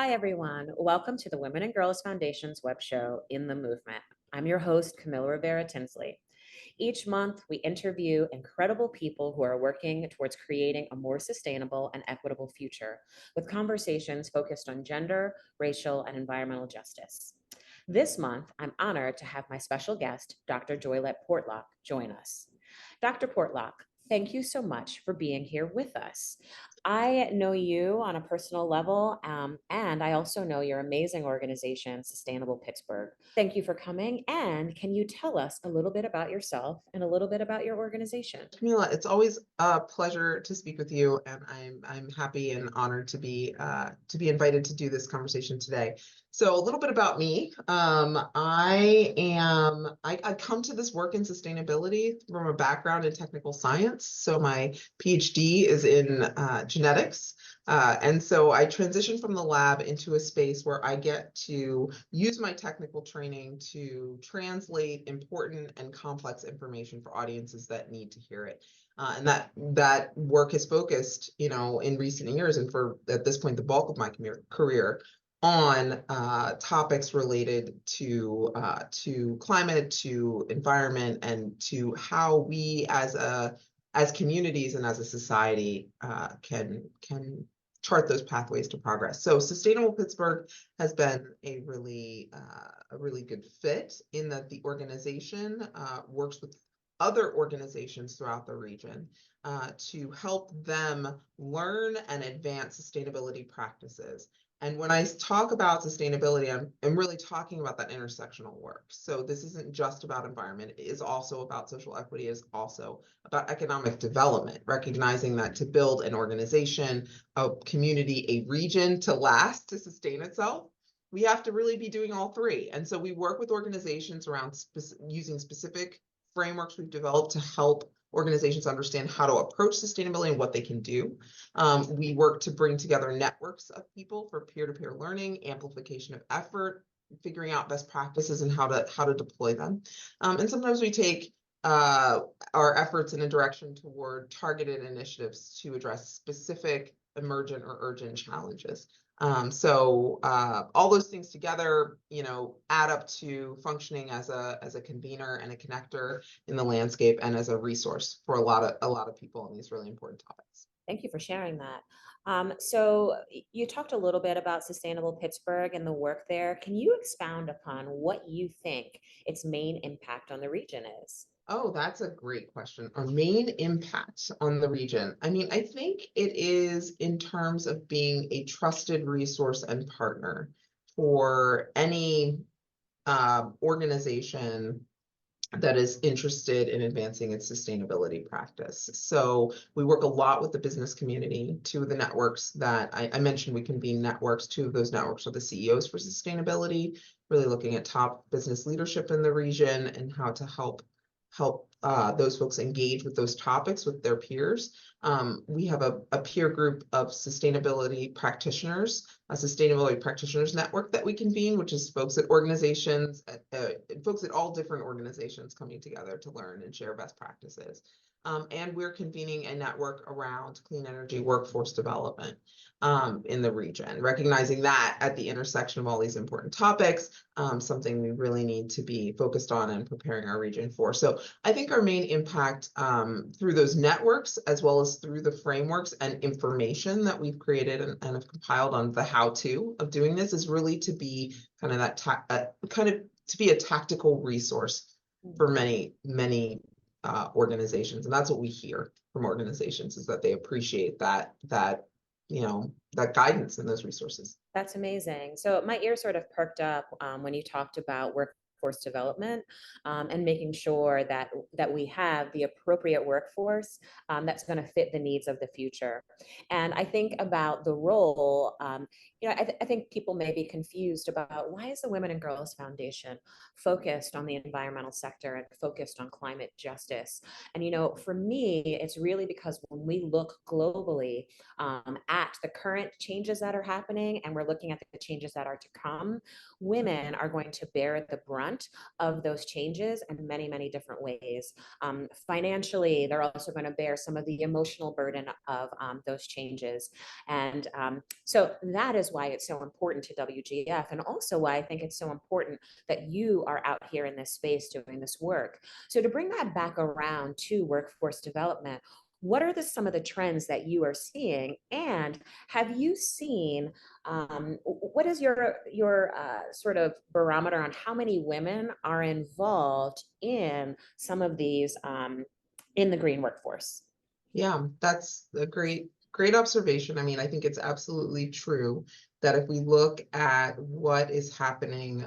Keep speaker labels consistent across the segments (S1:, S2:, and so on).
S1: Hi, everyone. Welcome to the Women and Girls Foundation's web show, In the Movement. I'm your host, Camila Rivera-Tinsley. Each month, we interview incredible people who are working towards creating a more sustainable and equitable future with conversations focused on gender, racial, and environmental justice. This month, I'm honored to have my special guest, Dr. Joylette Portlock, join us. Dr. Portlock, thank you so much for being here with us. I know you on a personal level, and I also know your amazing organization, Sustainable Pittsburgh. Thank you for coming. And can you tell us a little bit about yourself and a little bit about your organization?
S2: Camila, it's always a pleasure to speak with you, and I'm happy and honored to be invited to do this conversation today. So a little bit about me. I come to this work in sustainability from a background in technical science. So my PhD is in genetics. And so I transitioned from the lab into a space where I get to use my technical training to translate important and complex information for audiences that need to hear it. And that work has focused, in recent years, and for at this point, the bulk of my career, on topics related to climate, to environment, and to how we as communities and as a society can chart those pathways to progress. So Sustainable Pittsburgh has been a really good fit in that the organization works with other organizations throughout the region to help them learn and advance sustainability practices. And when I talk about sustainability, I'm really talking about that intersectional work. So this isn't just about environment. It is also about social equity. It is also about economic development, recognizing that to build an organization, a community, a region to last, to sustain itself, we have to really be doing all three. And so we work with organizations around using specific frameworks we've developed to help organizations understand how to approach sustainability and what they can do. We work to bring together networks of people for peer-to-peer learning, amplification of effort, figuring out best practices and how to deploy them. And sometimes we take our efforts in a direction toward targeted initiatives to address specific emergent or urgent challenges. So all those things together, add up to functioning as a convener and a connector in the landscape and as a resource for a lot of people on these really important topics.
S1: Thank you for sharing that. So you talked a little bit about Sustainable Pittsburgh and the work there. Can you expound upon what you think its main impact on the region is?
S2: Oh, that's a great question. Our main impact on the region. I mean, I think it is in terms of being a trusted resource and partner for any organization that is interested in advancing its sustainability practice. So we work a lot with the business community. Two of the networks that I mentioned, we convene networks. Two of those networks are the CEOs for Sustainability, really looking at top business leadership in the region and how to help those folks engage with those topics with their peers. We have a peer group of sustainability practitioners, a sustainability practitioners network that we convene, which is folks at organizations, folks at all different organizations coming together to learn and share best practices. And we're convening a network around clean energy workforce development in the region, recognizing that at the intersection of all these important topics, something we really need to be focused on and preparing our region for. So I think our main impact through those networks, as well as through the frameworks and information that we've created and have compiled on the how-to of doing this, is really to be kind of that to be a tactical resource for many organizations. And that's what we hear from organizations, is that they appreciate that guidance and those resources.
S1: That's amazing. So my ear sort of perked up when you talked about workforce development and making sure that we have the appropriate workforce that's going to fit the needs of the future. And I think about the role, I think people may be confused about, why is the Women and Girls Foundation focused on the environmental sector and focused on climate justice? And, for me, it's really because when we look globally at the current changes that are happening, and we're looking at the changes that are to come, women are going to bear the brunt of those changes in many, many different ways. Financially, they're also going to bear some of the emotional burden of those changes. And so that is why it's so important to WGF, and also why I think it's so important that you are out here in this space doing this work. So to bring that back around to workforce development, what are some of the trends that you are seeing? And have you seen, what is your sort of barometer on how many women are involved in some of these in the green workforce?
S2: Yeah, that's a great observation. I mean, I think it's absolutely true that if we look at what is happening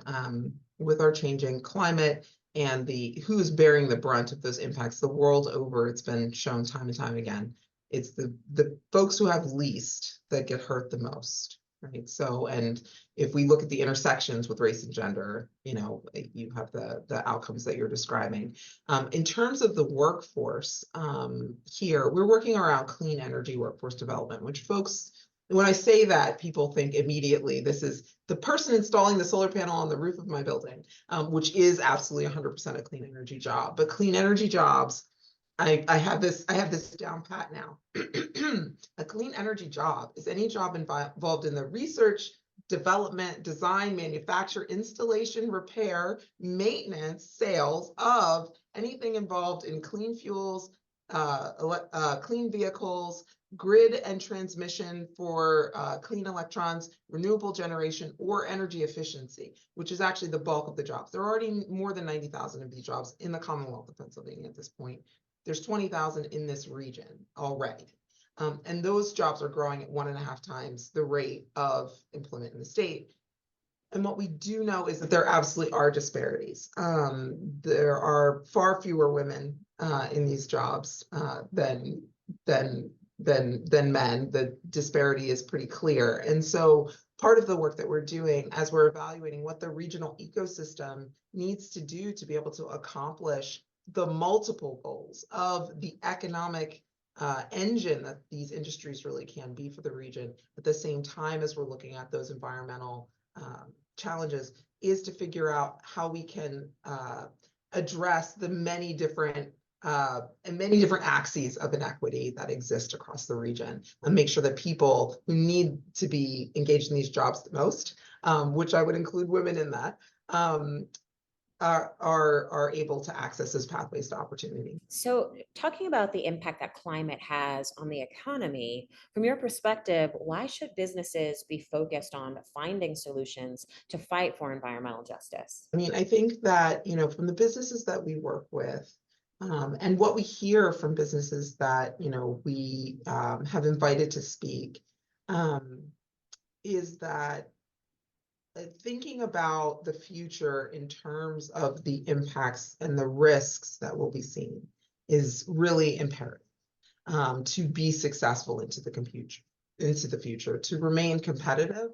S2: with our changing climate and the who's bearing the brunt of those impacts the world over, it's been shown time and time again. It's the folks who have least that get hurt the most, right? So, and if we look at the intersections with race and gender, you have the outcomes that you're describing. In terms of the workforce, here, we're working around clean energy workforce development, which folks, when I say that, people think immediately this is the person installing the solar panel on the roof of my building, which is absolutely 100% a clean energy job. But clean energy jobs, I have this down pat now. A clean energy job is any job involved in the research, development, design, manufacture, installation, repair, maintenance, sales of anything involved in clean fuels, clean vehicles, grid and transmission for clean electrons, renewable generation, or energy efficiency, which is actually the bulk of the jobs. There are already more than 90,000 of these jobs in the Commonwealth of Pennsylvania at this point. There's 20,000 in this region already. And those jobs are growing at 1.5 times the rate of employment in the state. And what we do know is that there absolutely are disparities. There are far fewer women in these jobs than men. The disparity is pretty clear. And so part of the work that we're doing as we're evaluating what the regional ecosystem needs to do to be able to accomplish the multiple goals of the economic engine that these industries really can be for the region, at the same time as we're looking at those environmental challenges, is to figure out how we can address the many different axes of inequity that exist across the region, and make sure that people who need to be engaged in these jobs the most, which I would include women in that, are able to access those pathways to opportunity.
S1: So, talking about the impact that climate has on the economy, from your perspective, why should businesses be focused on finding solutions to fight for environmental justice?
S2: I mean, I think that, from the businesses that we work with, and what we hear from businesses that, we have invited to speak, is that thinking about the future in terms of the impacts and the risks that will be seen is really imperative to be successful into the future, to remain competitive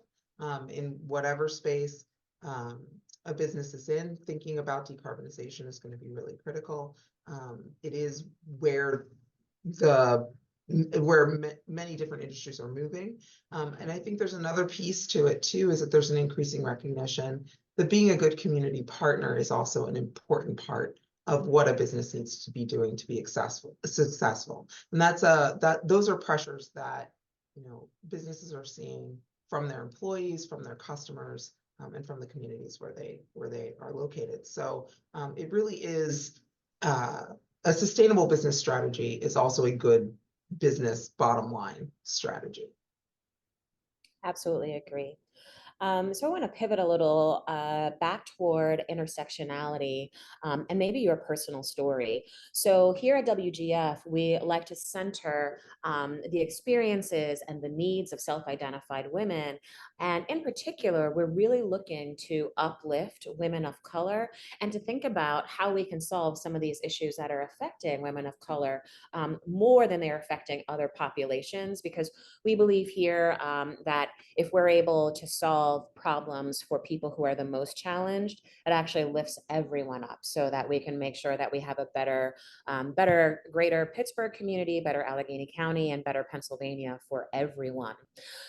S2: in whatever space a business is in. Thinking about decarbonization is going to be really critical. It is where many different industries are moving. And I think there's another piece to it too, is that there's an increasing recognition that being a good community partner is also an important part of what a business needs to be doing to be successful. And those are pressures that, businesses are seeing from their employees, from their customers, and from the communities where they are located. So it really is a sustainable business strategy is also a good business bottom line strategy.
S1: Absolutely agree. So I want to pivot a little back toward intersectionality and maybe your personal story. So here at WGF, we like to center the experiences and the needs of self-identified women. And in particular, we're really looking to uplift women of color and to think about how we can solve some of these issues that are affecting women of color more than they're affecting other populations, because we believe here that if we're able to solve problems for people who are the most challenged, it actually lifts everyone up, so that we can make sure that we have a better, greater Pittsburgh community, better Allegheny County, and better Pennsylvania for everyone.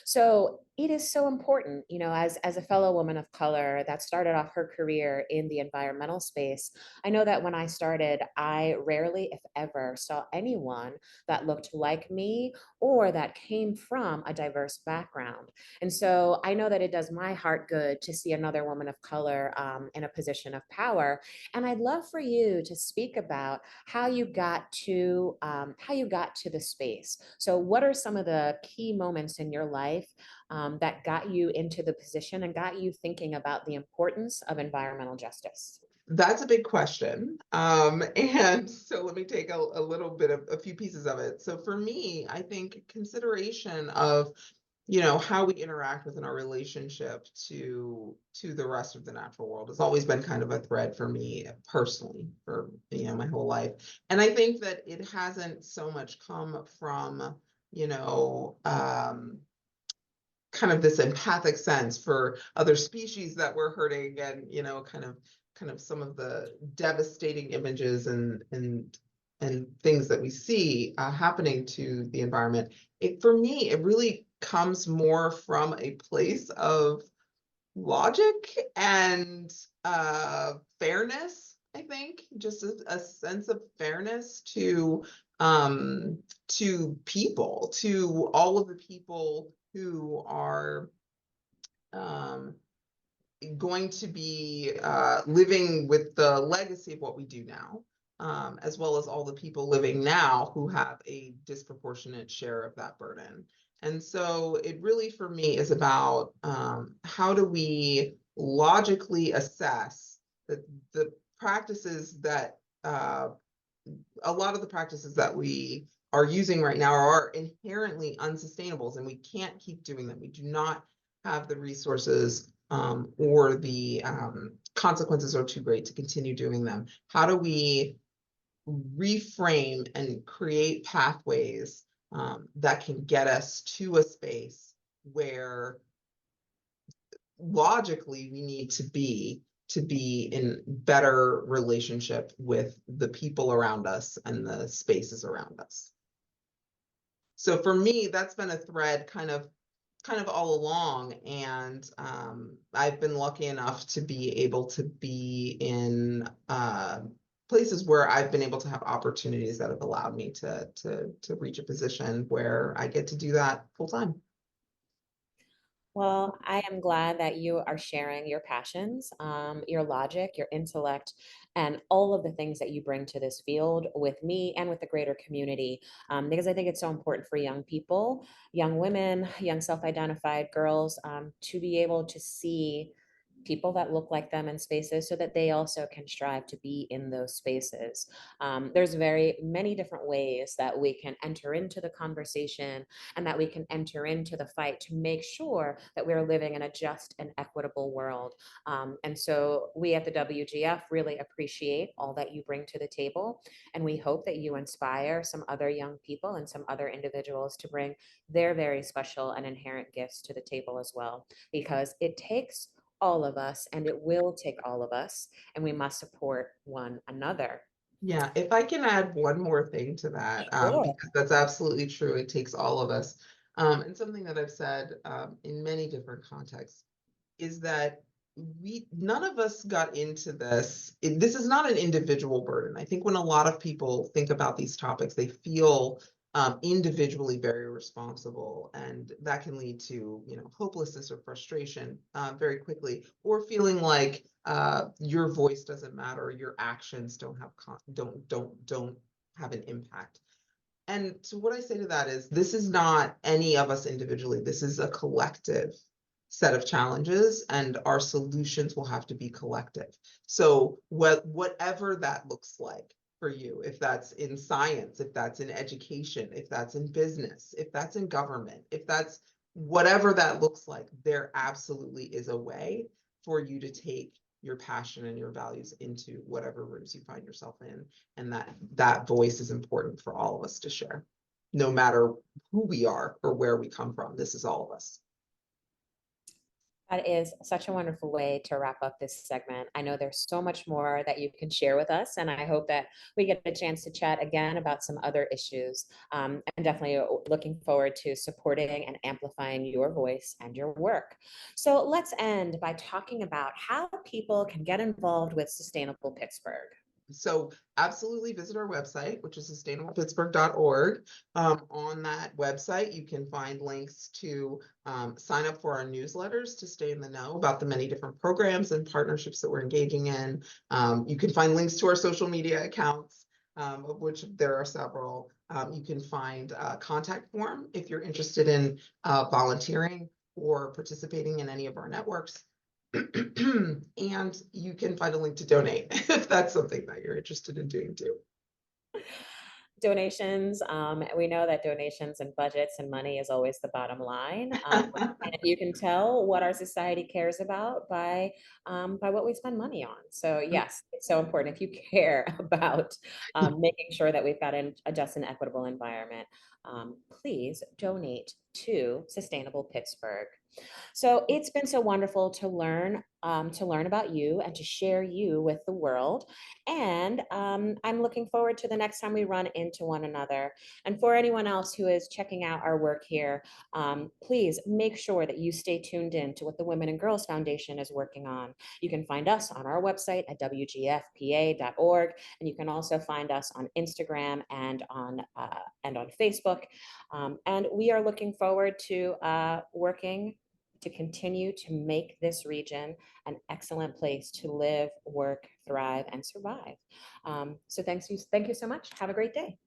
S1: So It is so important, as a fellow woman of color that started off her career in the environmental space. I know that when I started, I rarely, if ever, saw anyone that looked like me or that came from a diverse background. And so I know that it does my heart good to see another woman of color in a position of power. And I'd love for you to speak about how you got to the space. So, what are some of the key moments in your life that got you into the position and got you thinking about the importance of environmental justice?
S2: That's a big question. And so let me take a little bit of a few pieces of it. So for me, I think consideration of, how we interact within our relationship to the rest of the natural world has always been kind of a thread for me personally for, my whole life. And I think that it hasn't so much come from, you know, kind of this empathic sense for other species that we're hurting, and kind of some of the devastating images and things that we see happening to the environment. For me, it really comes more from a place of logic and fairness. I think just a sense of fairness to people, to all of the people who are um, going to be living with the legacy of what we do now, as well as all the people living now who have a disproportionate share of that burden. And so it really, for me, is about how do we logically assess the practices that a lot of the practices that we are using right now are inherently unsustainable, and we can't keep doing them. We do not have the resources or the consequences are too great to continue doing them. How do we reframe and create pathways that can get us to a space where logically we need to be in better relationship with the people around us and the spaces around us. So for me, that's been a thread kind of all along, and I've been lucky enough to be able to be in places where I've been able to have opportunities that have allowed me to reach a position where I get to do that full time.
S1: Well, I am glad that you are sharing your passions, your logic, your intellect, and all of the things that you bring to this field with me and with the greater community. Because I think it's so important for young people, young women, young self identified girls to be able to see people that look like them in spaces so that they also can strive to be in those spaces. There's very many different ways that we can enter into the conversation and that we can enter into the fight to make sure that we're living in a just and equitable world. And so we at the WGF really appreciate all that you bring to the table. And we hope that you inspire some other young people and some other individuals to bring their very special and inherent gifts to the table as well, because it takes all of us and it will take all of us, and we must support one another.
S2: Yeah, if I can add one more thing to that,
S1: Sure.
S2: because that's absolutely true. It takes all of us. And something that I've said in many different contexts is that none of us got into this. This is not an individual burden. I think when a lot of people think about these topics, they feel individually very responsible, and that can lead to hopelessness or frustration very quickly, or feeling like your voice doesn't matter, your actions don't have an impact. And so what I say to that is, this is not any of us individually. This is a collective set of challenges, and our solutions will have to be collective. So whatever that looks like for you, if that's in science, if that's in education, if that's in business, if that's in government, if that's whatever that looks like, there absolutely is a way for you to take your passion and your values into whatever rooms you find yourself in, and that voice is important for all of us to share, no matter who we are or where we come from. This is all of us.
S1: That is such a wonderful way to wrap up this segment. I know there's so much more that you can share with us, and I hope that we get a chance to chat again about some other issues. And definitely looking forward to supporting and amplifying your voice and your work. So let's end by talking about how people can get involved with Sustainable Pittsburgh.
S2: So absolutely visit our website, which is sustainablepittsburgh.org. On that website, you can find links to sign up for our newsletters to stay in the know about the many different programs and partnerships that we're engaging in. You can find links to our social media accounts, of which there are several. You can find a contact form if you're interested in volunteering or participating in any of our networks. And you can find a link to donate if that's something that you're interested in doing too.
S1: Donations, we know that donations and budgets and money is always the bottom line. And you can tell what our society cares about by what we spend money on. So yes, it's so important. If you care about making sure that we've got a just and equitable environment, please donate to Sustainable Pittsburgh. So it's been so wonderful to learn about you and to share you with the world. And I'm looking forward to the next time we run into one another. And for anyone else who is checking out our work here, please make sure that you stay tuned in to what the Women and Girls Foundation is working on. You can find us on our website at wgfpa.org, and you can also find us on Instagram and on Facebook. And we are looking forward to working to continue to make this region an excellent place to live, work, thrive, and survive. So thank you so much. Have a great day.